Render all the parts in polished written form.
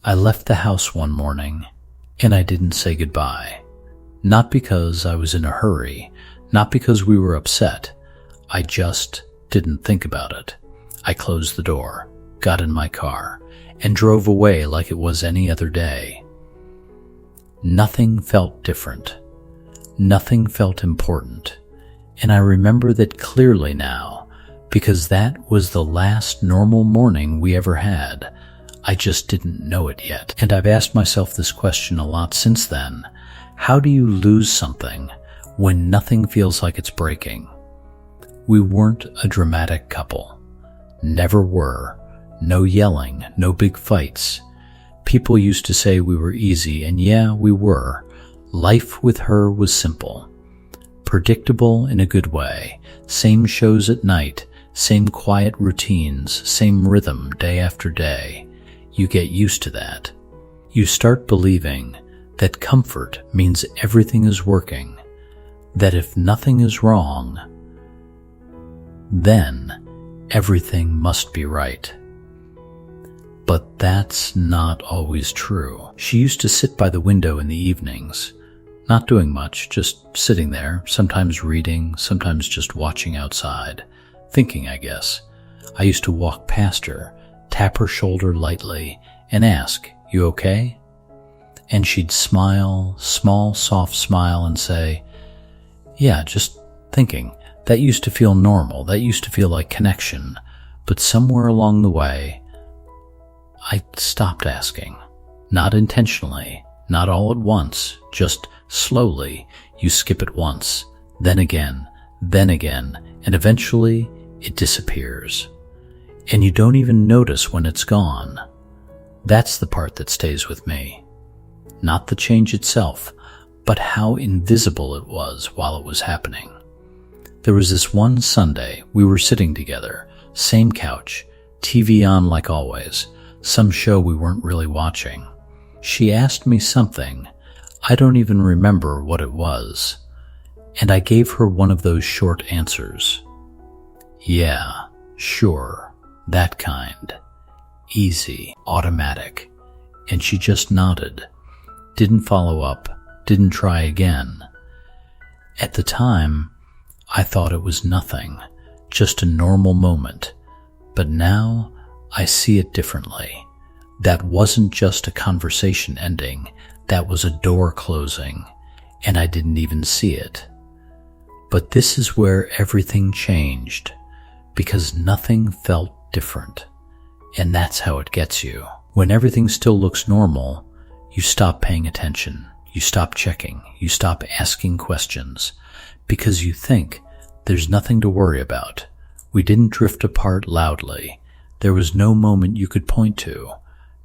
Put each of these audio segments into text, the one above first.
I left the house one morning, and I didn't say goodbye. Not because I was in a hurry, not because we were upset. I just didn't think about it. I closed the door, got in my car, and drove away like it was any other day. Nothing felt different. Nothing felt important. And I remember that clearly now, because that was the last normal morning we ever had. I just didn't know it yet. And I've asked myself this question a lot since then. How do you lose something when nothing feels like it's breaking? We weren't a dramatic couple. Never were. No yelling, no big fights. People used to say we were easy, and yeah, we were. Life with her was simple. Predictable in a good way. Same shows at night, same quiet routines, same rhythm day after day. You get used to that. You start believing that comfort means everything is working, that if nothing is wrong, then everything must be right. But that's not always true. She used to sit by the window in the evenings, not doing much, just sitting there, sometimes reading, sometimes just watching outside, thinking, I guess. I used to walk past her, tap her shoulder lightly, and ask, "You okay?" And she'd smile, small, soft smile, and say, "Yeah, just thinking. That used to feel normal. That used to feel like connection. But somewhere along the way, I stopped asking. Not intentionally, not all at once, just slowly. You skip it once, then again, and eventually it disappears. And you don't even notice when it's gone. That's the part that stays with me. Not the change itself, but how invisible it was while it was happening. There was this one Sunday we were sitting together, same couch, TV on like always, some show we weren't really watching. She asked me something. I don't even remember what it was. And I gave her one of those short answers. Yeah, sure, that kind. Easy, automatic. And she just nodded. Didn't follow up, didn't try again. At the time, I thought it was nothing, just a normal moment. But now, I see it differently. That wasn't just a conversation ending, that was a door closing, and I didn't even see it. But this is where everything changed, because nothing felt different. And that's how it gets you. When everything still looks normal, you stop paying attention, you stop checking, you stop asking questions, because you think there's nothing to worry about. We didn't drift apart loudly. There was no moment you could point to,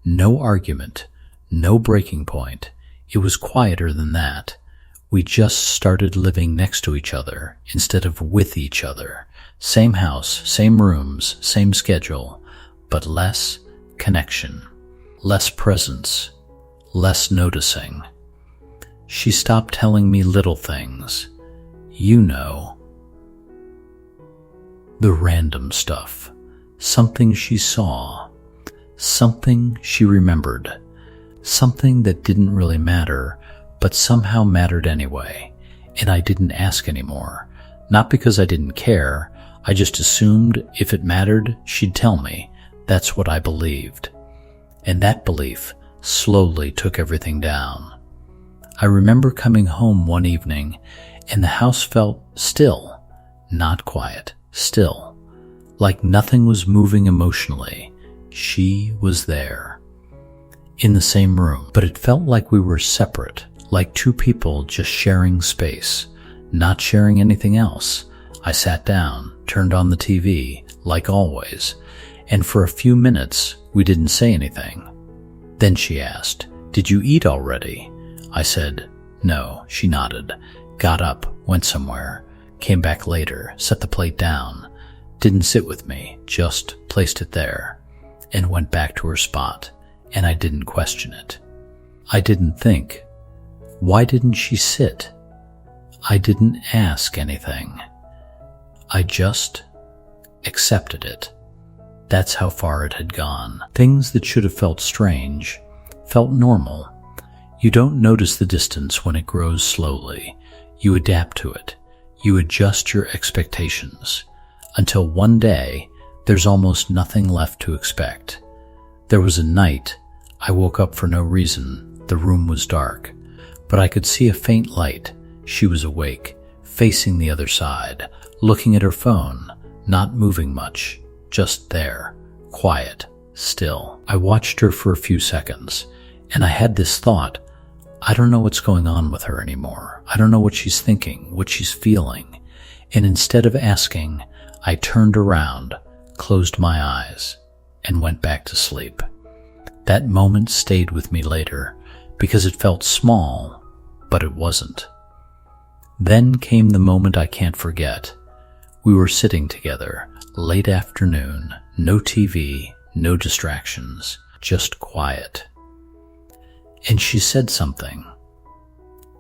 no argument, no breaking point. It was quieter than that. We just started living next to each other instead of with each other. Same house, same rooms, same schedule, but less connection, less presence, less noticing. She stopped telling me little things. You know, the random stuff. Something she saw, something she remembered, something that didn't really matter, but somehow mattered anyway, and I didn't ask anymore. Not because I didn't care, I just assumed if it mattered, she'd tell me. That's what I believed. And that belief slowly took everything down. I remember coming home one evening, and the house felt still, not quiet, still. Like nothing was moving emotionally. She was there. In the same room, but it felt like we were separate, like two people just sharing space, not sharing anything else. I sat down, turned on the TV, like always, and for a few minutes, we didn't say anything. Then she asked, "Did you eat already?" I said, "No." She nodded, got up, went somewhere, came back later, set the plate down. Didn't sit with me, just placed it there, and went back to her spot, and I didn't question it. I didn't think. Why didn't she sit? I didn't ask anything. I just accepted it. That's how far it had gone. Things that should have felt strange, felt normal. You don't notice the distance when it grows slowly. You adapt to it. You adjust your expectations. Until one day, there's almost nothing left to expect. There was a night I woke up for no reason. The room was dark, but I could see a faint light. She was awake, facing the other side, looking at her phone, not moving much, just there, quiet, still. I watched her for a few seconds, and I had this thought, I don't know what's going on with her anymore. I don't know what she's thinking, what she's feeling. And instead of asking, I turned around, closed my eyes, and went back to sleep. That moment stayed with me later because it felt small, but it wasn't. Then came the moment I can't forget. We were sitting together, late afternoon, no TV, no distractions, just quiet. And she said something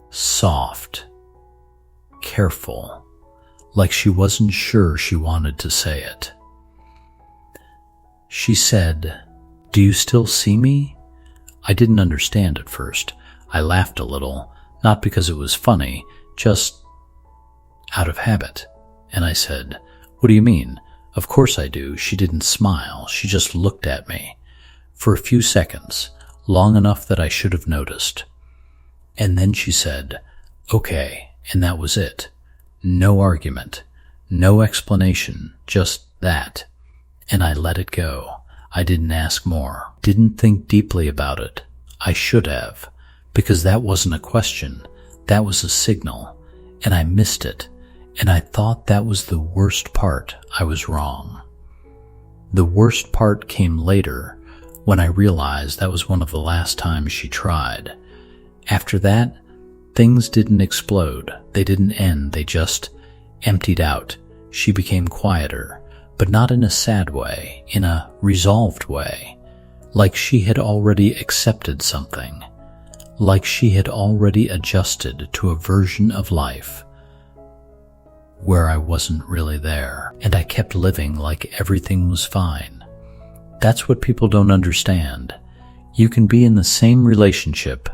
soft, careful, like she wasn't sure she wanted to say it. She said, "Do you still see me?" I didn't understand at first. I laughed a little, not because it was funny, just out of habit. And I said, "What do you mean?" "Of course I do." She didn't smile. She just looked at me for a few seconds, long enough that I should have noticed. And then she said, "Okay," and that was it. No argument, no explanation, just that. And I let it go. I didn't ask more, didn't think deeply about it. I should have, because that wasn't a question, that was a signal, and I missed it, and I thought that was the worst part. I was wrong. The worst part came later, when I realized that was one of the last times she tried. After that, things didn't explode, they didn't end, they just emptied out. She became quieter, but not in a sad way, in a resolved way, like she had already accepted something, like she had already adjusted to a version of life where I wasn't really there, and I kept living like everything was fine. That's what people don't understand. You can be in the same relationship,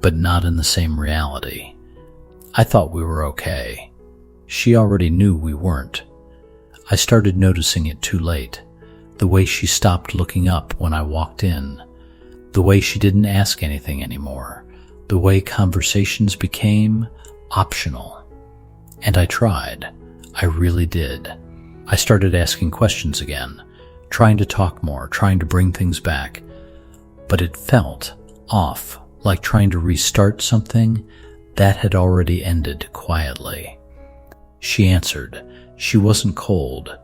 but not in the same reality. I thought we were okay. She already knew we weren't. I started noticing it too late. The way she stopped looking up when I walked in. The way she didn't ask anything anymore. The way conversations became optional. And I tried. I really did. I started asking questions again, trying to talk more, trying to bring things back. But it felt off, like trying to restart something that had already ended quietly. She answered. She wasn't cold,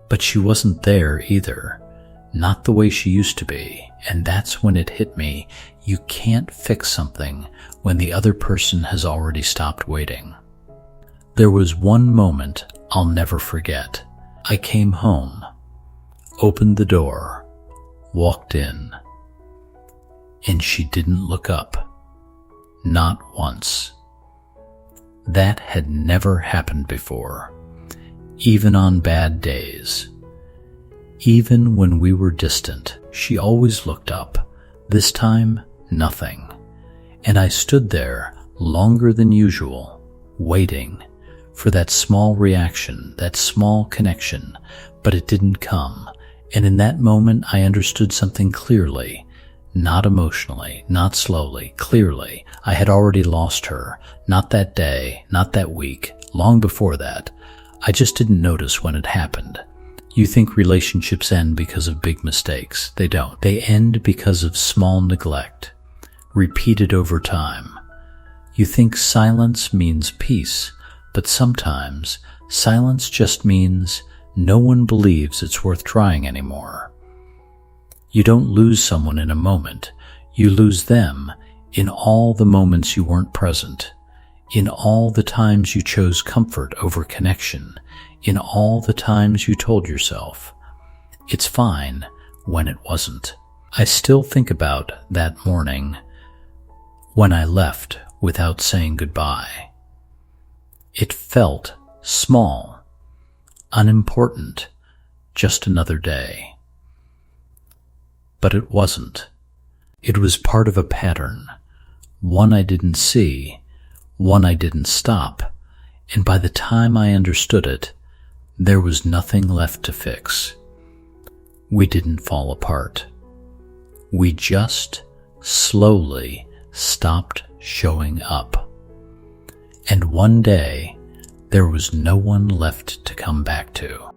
but she wasn't there either. Not the way she used to be. And that's when it hit me. You can't fix something when the other person has already stopped waiting. There was one moment I'll never forget. I came home, opened the door, walked in, and she didn't look up. Not once. That had never happened before. Even on bad days. Even when we were distant, she always looked up. This time, nothing. And I stood there longer than usual, waiting for that small reaction, that small connection, but it didn't come. And in that moment, I understood something clearly. Not emotionally, not slowly, clearly. I had already lost her. Not that day, not that week, long before that. I just didn't notice when it happened. You think relationships end because of big mistakes. They don't. They end because of small neglect, repeated over time. You think silence means peace, but sometimes silence just means no one believes it's worth trying anymore. You don't lose someone in a moment. You lose them in all the moments you weren't present, in all the times you chose comfort over connection, in all the times you told yourself, it's fine, when it wasn't. I still think about that morning when I left without saying goodbye. It felt small, unimportant, just another day. But it wasn't. It was part of a pattern, one I didn't see, one I didn't stop, and by the time I understood it, there was nothing left to fix. We didn't fall apart. We just slowly stopped showing up. And one day, there was no one left to come back to.